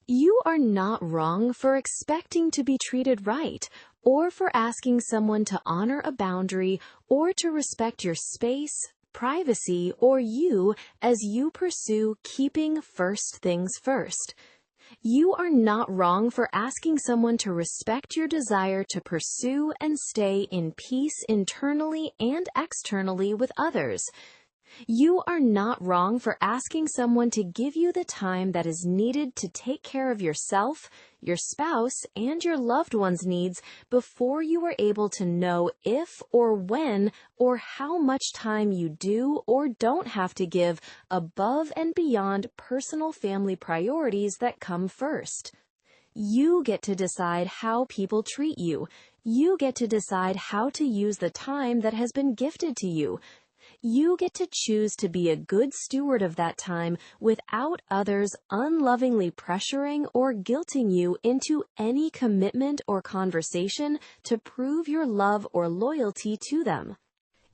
You are not wrong for expecting to be treated right, or for asking someone to honor a boundary or to respect your space, privacy, or you as you pursue keeping first things first. You are not wrong for asking someone to respect your desire to pursue and stay in peace internally and externally with others. You are not wrong for asking someone to give you the time that is needed to take care of yourself, your spouse, and your loved one's needs before you are able to know if or when or how much time you do or don't have to give above and beyond personal family priorities that come first. You get to decide how people treat you. You get to decide how to use the time that has been gifted to you. You get to choose to be a good steward of that time without others unlovingly pressuring or guilting you into any commitment or conversation to prove your love or loyalty to them.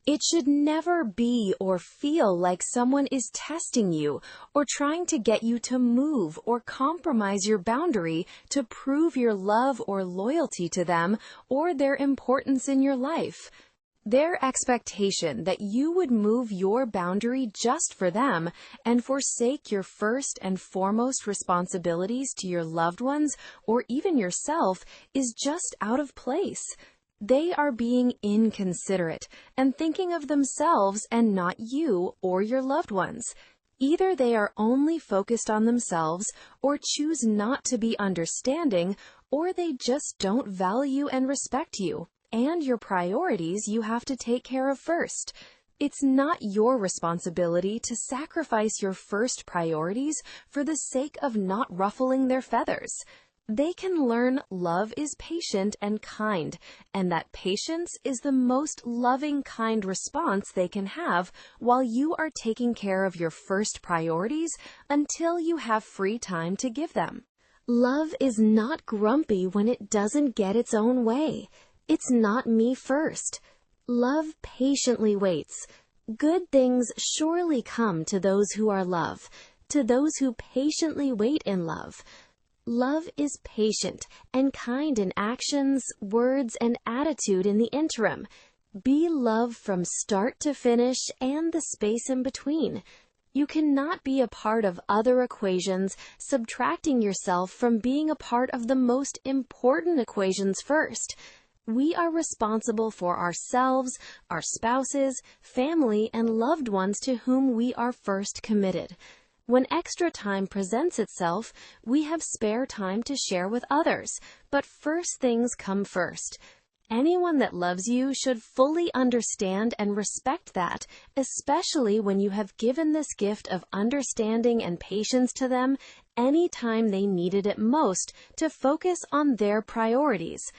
It should never be or feel like someone is testing you or trying to get you to move or compromise your boundary to prove your love or loyalty to them or their importance in your life. Their expectation that you would move your boundary just for them and forsake your first and foremost responsibilities to your loved ones or even yourself is just out of place. They are being inconsiderate and thinking of themselves and not you or your loved ones. Either they are only focused on themselves or choose not to be understanding, or they just don't value and respect you and your priorities you have to take care of first. It's not your responsibility to sacrifice your first priorities for the sake of not ruffling their feathers. They can learn love is patient and kind, and that patience is the most loving, kind response they can have while you are taking care of your first priorities until you have free time to give them. Love is not grumpy when it doesn't get its own way. It's not me first. Love patiently waits. Good things surely come to those who are love, to those who patiently wait in love. Love is patient and kind in actions, words, and attitude in the interim. Be love from start to finish and the space in between. You cannot be a part of other equations, subtracting yourself from being a part of the most important equations first. We are responsible for ourselves, our spouses, family, and loved ones to whom we are first committed. When extra time presents itself, we have spare time to share with others, but first things come first. Anyone that loves you should fully understand and respect that, especially when you have given this gift of understanding and patience to them any time they needed it most to focus on their priorities.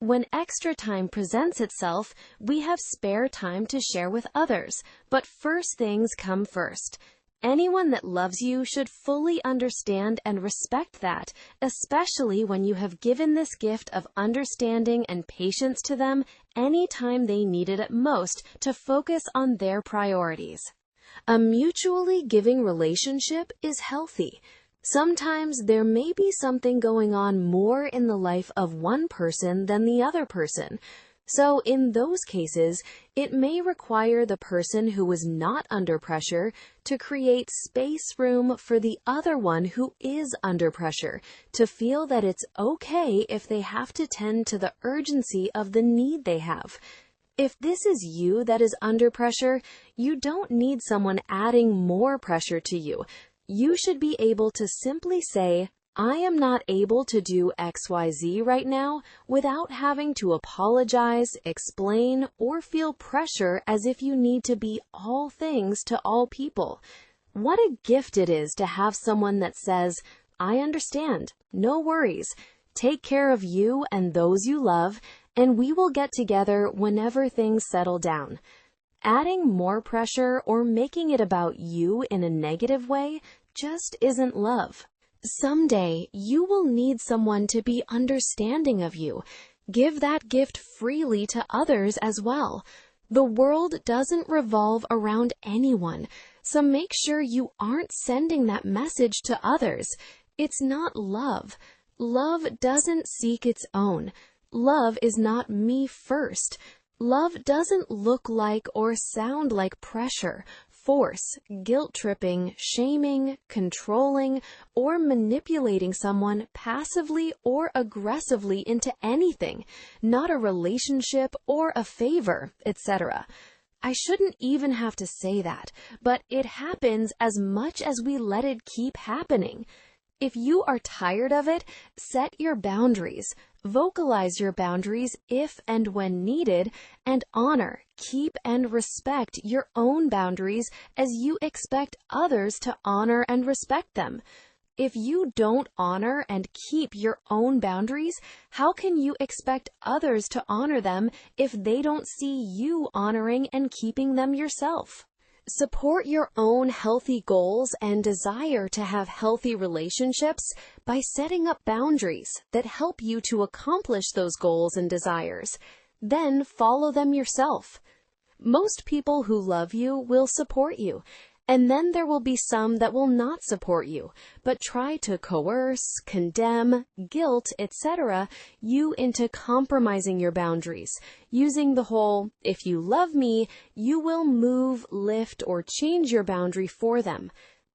When extra time presents itself, we have spare time to share with others, but first things come first. Anyone that loves you should fully understand and respect that, especially when you have given this gift of understanding and patience to them any time they needed it most to focus on their priorities. A mutually giving relationship is healthy. Sometimes there may be something going on more in the life of one person than the other person. So in those cases, it may require the person who is not under pressure to create space room for the other one who is under pressure to feel that it's okay if they have to tend to the urgency of the need they have. If this is you that is under pressure, you don't need someone adding more pressure to you. You should be able to simply say, I am not able to do XYZ right now without having to apologize, explain, or feel pressure as if you need to be all things to all people. What a gift it is to have someone that says, I understand, no worries, take care of you and those you love, and we will get together whenever things settle down. Adding more pressure or making it about you in a negative way just isn't love. Someday, you will need someone to be understanding of you. Give that gift freely to others as well. The world doesn't revolve around anyone, so make sure you aren't sending that message to others. It's not love. Love doesn't seek its own. Love is not me first. Love doesn't look like or sound like pressure, force, guilt-tripping, shaming, controlling, or manipulating someone passively or aggressively into anything, not a relationship or a favor, etc. I shouldn't even have to say that, but it happens as much as we let it keep happening. If you are tired of it, set your boundaries, vocalize your boundaries if and when needed, and honor, keep, and respect your own boundaries as you expect others to honor and respect them. If you don't honor and keep your own boundaries, how can you expect others to honor them if they don't see you honoring and keeping them yourself? Support your own healthy goals and desire to have healthy relationships by setting up boundaries that help you to accomplish those goals and desires. Then follow them yourself. Most people who love you will support you, and then there will be some that will not support you, but try to coerce, condemn, guilt, etc. you into compromising your boundaries, using the whole, if you love me, you will move, lift, or change your boundary for them.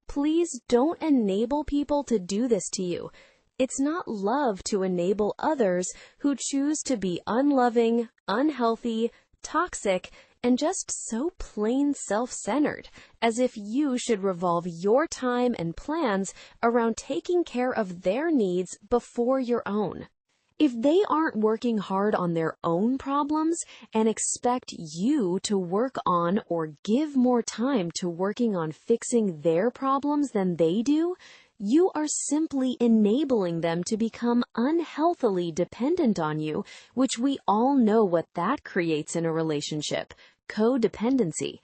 Please don't enable people to do this to you. It's not love to enable others who choose to be unloving, unhealthy, toxic, and just so plain self-centered, as if you should revolve your time and plans around taking care of their needs before your own. If they aren't working hard on their own problems and expect you to work on or give more time to working on fixing their problems than they do, you are simply enabling them to become unhealthily dependent on you, which we all know what that creates in a relationship: codependency.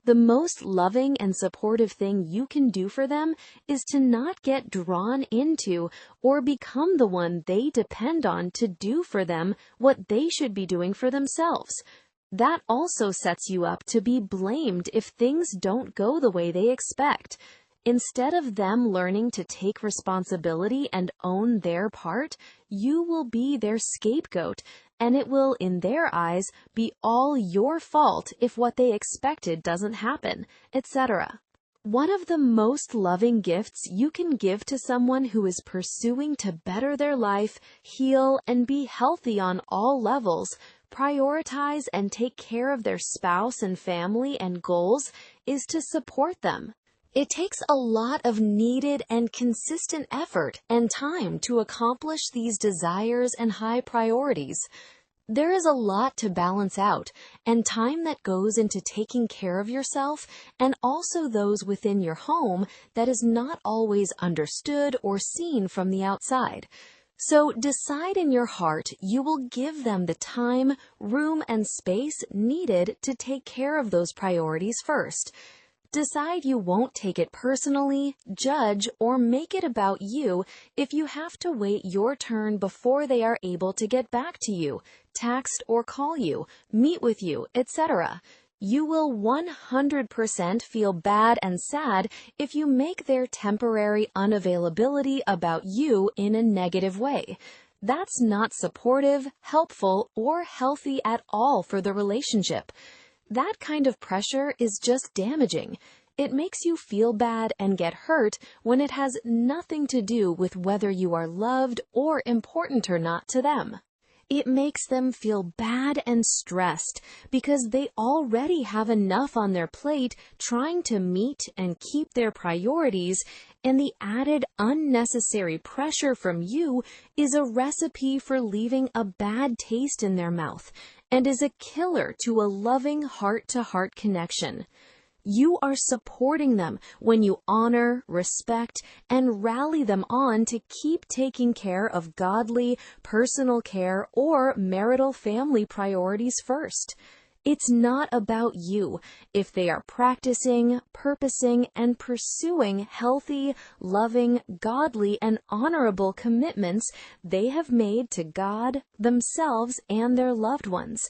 The most loving and supportive thing you can do for them is to not get drawn into or become the one they depend on to do for them what they should be doing for themselves. That also sets you up to be blamed if things don't go the way they expect. Instead of them learning to take responsibility and own their part, you will be their scapegoat, and it will, in their eyes, be all your fault if what they expected doesn't happen, etc. One of the most loving gifts you can give to someone who is pursuing to better their life, heal, and be healthy on all levels, prioritize and take care of their spouse and family and goals, is to support them. It takes a lot of needed and consistent effort and time to accomplish these desires and high priorities. There is a lot to balance out, and time that goes into taking care of yourself and also those within your home that is not always understood or seen from the outside. So decide in your heart you will give them the time, room, and space needed to take care of those priorities first. Decide you won't take it personally, judge, or make it about you if you have to wait your turn before they are able to get back to you, text or call you, meet with you, etc. You will 100% feel bad and sad if you make their temporary unavailability about you in a negative way. That's not supportive, helpful, or healthy at all for the relationship. That kind of pressure is just damaging. It makes you feel bad and get hurt when it has nothing to do with whether you are loved or important or not to them. It makes them feel bad and stressed because they already have enough on their plate trying to meet and keep their priorities, and the added unnecessary pressure from you is a recipe for leaving a bad taste in their mouth and is a killer to a loving heart-to-heart connection. You are supporting them when you honor, respect, and rally them on to keep taking care of godly, personal care, or marital family priorities first. It's not about you if they are practicing, purposing, and pursuing healthy, loving, godly, and honorable commitments they have made to God, themselves, and their loved ones.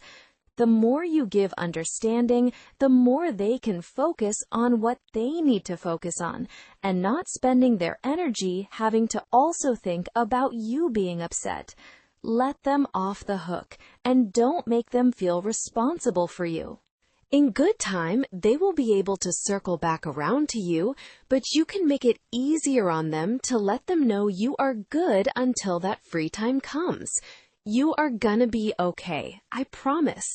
The more you give understanding, the more they can focus on what they need to focus on, and not spending their energy having to also think about you being upset. Let them off the hook, and don't make them feel responsible for you. In good time, they will be able to circle back around to you, but you can make it easier on them to let them know you are good until that free time comes. You are gonna be okay, I promise.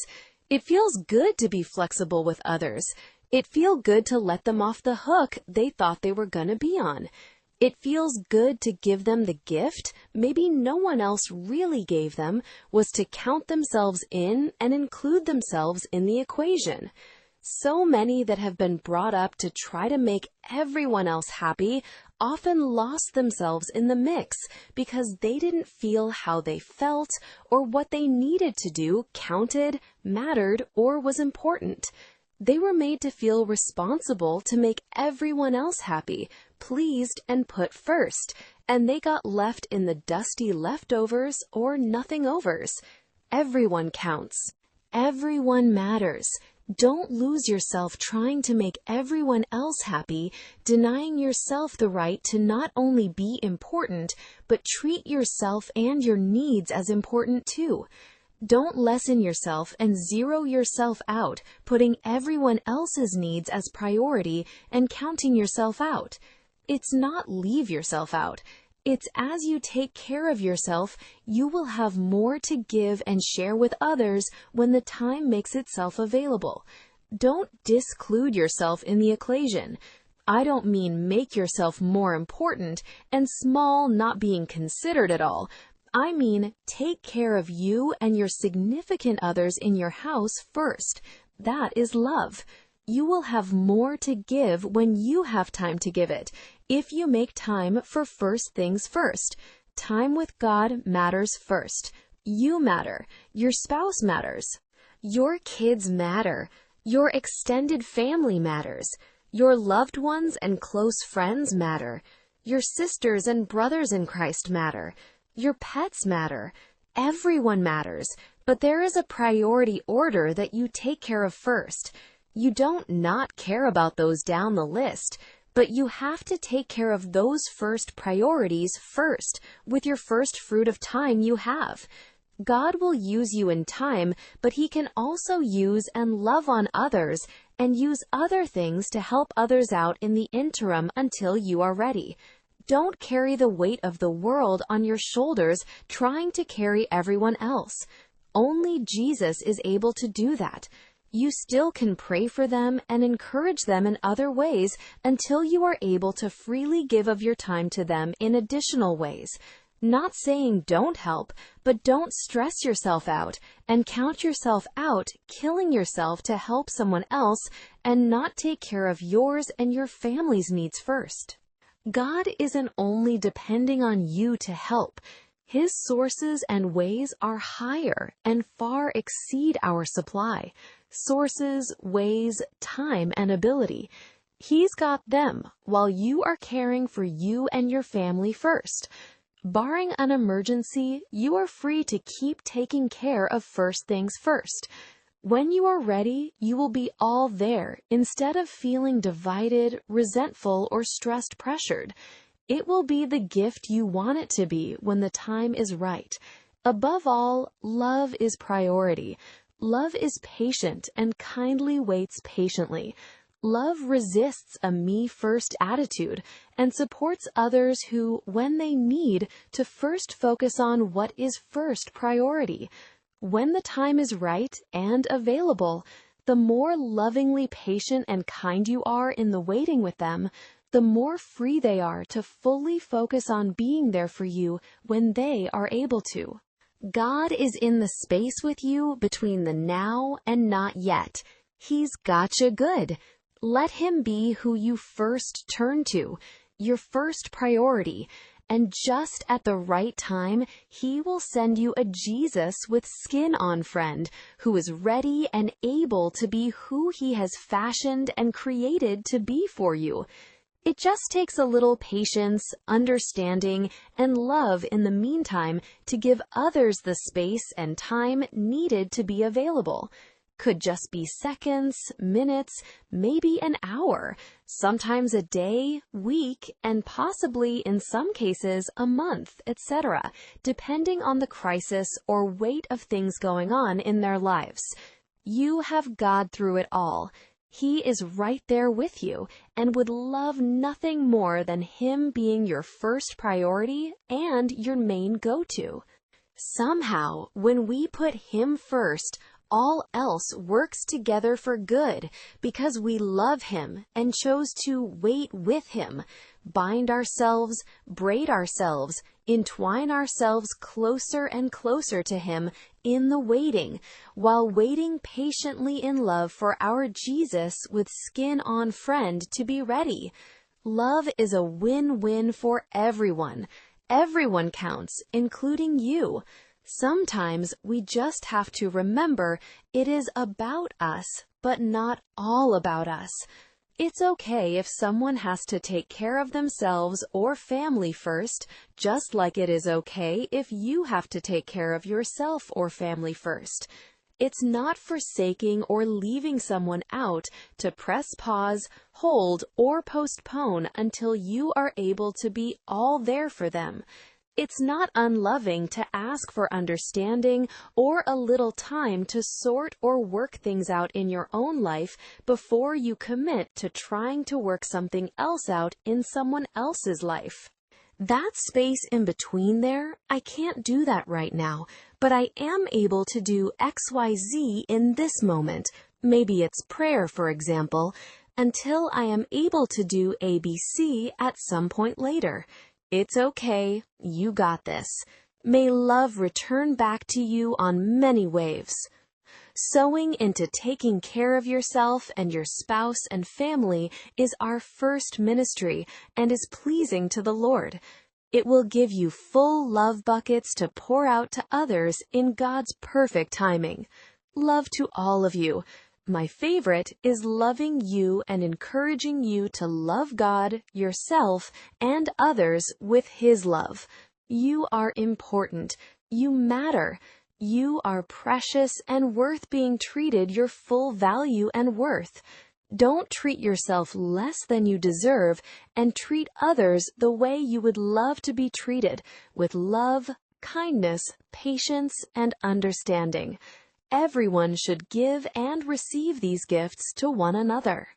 It feels good to be flexible with others. It feels good to let them off the hook they thought they were gonna be on. It feels good to give them the gift maybe no one else really gave them, was to count themselves in and include themselves in the equation. So many that have been brought up to try to make everyone else happy often lost themselves in the mix because they didn't feel how they felt or what they needed to do counted, mattered, or was important. They were made to feel responsible to make everyone else happy, pleased, and put first, and they got left in the dusty leftovers or nothing overs. Everyone counts. Everyone matters. Don't lose yourself trying to make everyone else happy, denying yourself the right to not only be important, but treat yourself and your needs as important too. Don't lessen yourself and zero yourself out, putting everyone else's needs as priority and counting yourself out. It's not leave yourself out. It's as you take care of yourself, you will have more to give and share with others when the time makes itself available. Don't disclude yourself in the equation. I don't mean make yourself more important and small not being considered at all. I mean take care of you and your significant others in your house first. That is love. You will have more to give when you have time to give it, if you make time for first things first. Time with God matters first. You matter. Your spouse matters. Your kids matter. Your extended family matters. Your loved ones and close friends matter. Your sisters and brothers in Christ matter. Your pets matter. Everyone matters, but there is a priority order that you take care of first. You don't not care about those down the list, but you have to take care of those first priorities first, with your first fruit of time you have. God will use you in time, but He can also use and love on others and use other things to help others out in the interim until you are ready. Don't carry the weight of the world on your shoulders trying to carry everyone else. Only Jesus is able to do that. You still can pray for them and encourage them in other ways until you are able to freely give of your time to them in additional ways. Not saying don't help, but don't stress yourself out and count yourself out, killing yourself to help someone else and not take care of yours and your family's needs first. God isn't only depending on you to help. His sources and ways are higher and far exceed our supply. Sources, ways, time, and ability. He's got them while you are caring for you and your family first. Barring an emergency, you are free to keep taking care of first things first. When you are ready, you will be all there instead of feeling divided, resentful, or stressed pressured. It will be the gift you want it to be when the time is right. Above all, love is priority. Love is patient and kindly waits patiently. Love resists a me-first attitude and supports others who, when they need, to first focus on what is first priority. When the time is right and available, the more lovingly patient and kind you are in the waiting with them, the more free they are to fully focus on being there for you when they are able to. God is in the space with you between the now and not yet. He's gotcha good. Let Him be who you first turn to, your first priority, and just at the right time, He will send you a Jesus with skin on friend who is ready and able to be who He has fashioned and created to be for you. It just takes a little patience, understanding, and love in the meantime to give others the space and time needed to be available. Could just be seconds, minutes, maybe an hour, sometimes a day, week, and possibly in some cases a month, etc., depending on the crisis or weight of things going on in their lives. You have God through it all. He is right there with you and would love nothing more than Him being your first priority and your main go-to. Somehow, when we put Him first, all else works together for good because we love Him and chose to wait with Him, bind ourselves, braid ourselves, entwine ourselves closer and closer to Him in the waiting, while waiting patiently in love for our Jesus with skin-on friend to be ready. Love is a win-win for everyone. Everyone counts, including you. Sometimes we just have to remember it is about us, but not all about us. It's okay if someone has to take care of themselves or family first, just like it is okay if you have to take care of yourself or family first. It's not forsaking or leaving someone out to press pause, hold, or postpone until you are able to be all there for them. It's not unloving to ask for understanding or a little time to sort or work things out in your own life before you commit to trying to work something else out in someone else's life. That space in between there, I can't do that right now, but I am able to do XYZ in this moment. Maybe it's prayer, for example, until I am able to do ABC at some point later. It's okay. You got this. May love return back to you on many waves. Sowing into taking care of yourself and your spouse and family is our first ministry and is pleasing to the Lord. It will give you full love buckets to pour out to others in God's perfect timing. Love to all of you. My favorite is loving you and encouraging you to love God, yourself, and others with His love. You are important. You matter. You are precious and worth being treated your full value and worth. Don't treat yourself less than you deserve, and treat others the way you would love to be treated, with love, kindness, patience, and understanding. Everyone should give and receive these gifts to one another.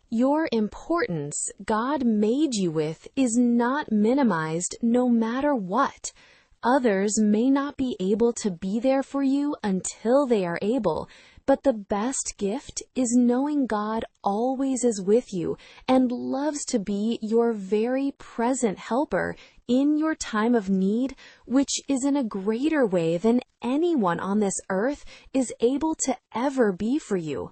Your importance God made you with is not minimized no matter what. Others may not be able to be there for you until they are able, but the best gift is knowing God always is with you and loves to be your very present helper in your time of need, which is in a greater way than anyone on this earth is able to ever be for you.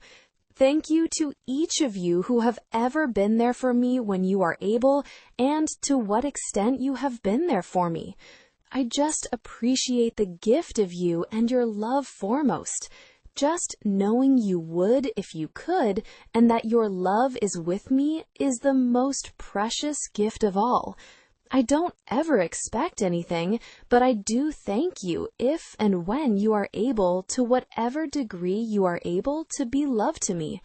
Thank you to each of you who have ever been there for me when you are able, and to what extent you have been there for me. I just appreciate the gift of you and your love foremost. Just knowing you would if you could, and that your love is with me, is the most precious gift of all. I don't ever expect anything, but I do thank you if and when you are able, to whatever degree you are able, to be love to me.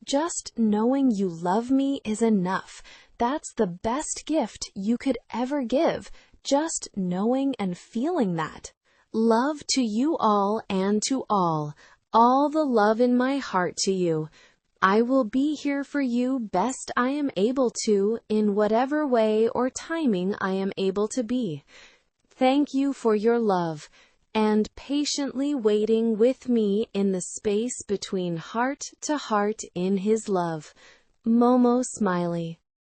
Just knowing you love me is enough. That's the best gift you could ever give, just knowing and feeling that. Love to you all and to all the love in my heart to you. I will be here for you best I am able to, in whatever way or timing I am able to be. Thank you for your love, and patiently waiting with me in the space between heart to heart in His love. Momo Smiley.